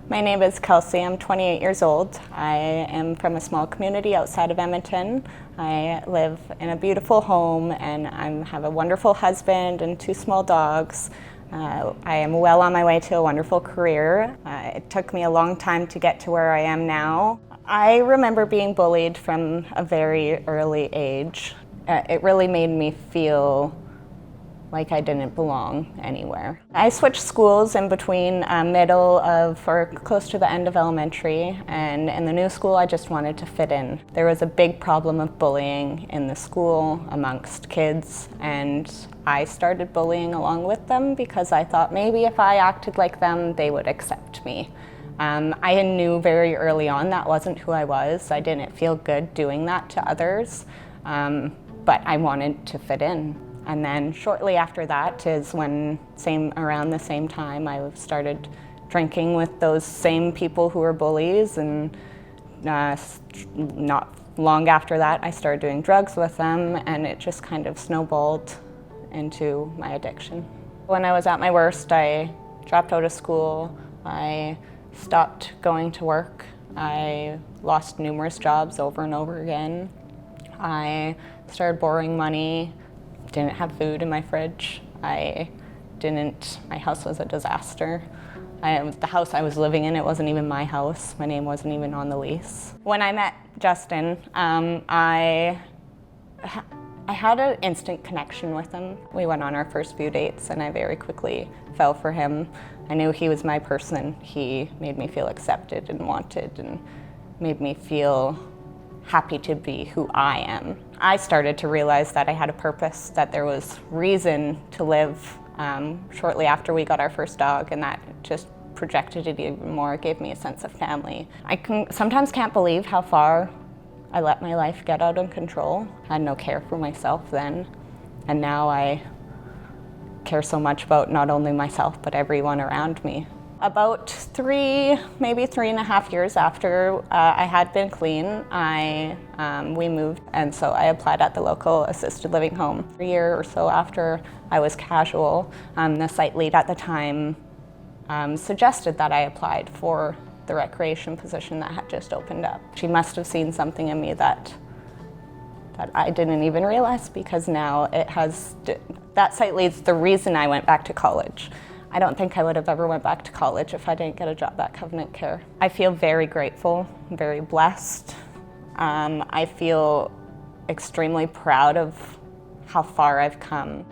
My name is Kelsey. I'm 28 years old. I am from a small community outside of Edmonton. I live in a beautiful home and I have a wonderful husband and 2 small dogs. I am well on my way to a wonderful career. It took me a long time to get to where I am now. I remember being bullied from a very early age. It really made me feel like I didn't belong anywhere. I switched schools in between close to the end of elementary, and in the new school I just wanted to fit in. There was a big problem of bullying in the school amongst kids, and I started bullying along with them because I thought maybe if I acted like them, they would accept me. I knew very early on that wasn't who I was. I didn't feel good doing that to others, but I wanted to fit in. And then shortly after that is when, around the same time, I started drinking with those same people who were bullies, and not long after that I started doing drugs with them, and it just kind of snowballed into my addiction. When I was at my worst, I dropped out of school, I stopped going to work, I lost numerous jobs over and over again, I started borrowing money, didn't have food in my fridge. My house was a disaster. The house I was living in, it wasn't even my house. My name wasn't even on the lease. When I met Justin, I had an instant connection with him. We went on our first few dates and I very quickly fell for him. I knew he was my person. He made me feel accepted and wanted and made me feel happy to be who I am. I started to realize that I had a purpose, that there was reason to live shortly after we got our first dog, and that just projected it even more, gave me a sense of family. I sometimes can't believe how far I let my life get out of control. I had no care for myself then, and now I care so much about not only myself but everyone around me. About maybe 3.5 years after I had been clean, we moved, and so I applied at the local assisted living home. A year or so after I was casual, the site lead at the time suggested that I applied for the recreation position that had just opened up. She must have seen something in me that I didn't even realize, because now that site lead's the reason I went back to college. I don't think I would have ever went back to college if I didn't get a job at Covenant Care. I feel very grateful, very blessed. I feel extremely proud of how far I've come.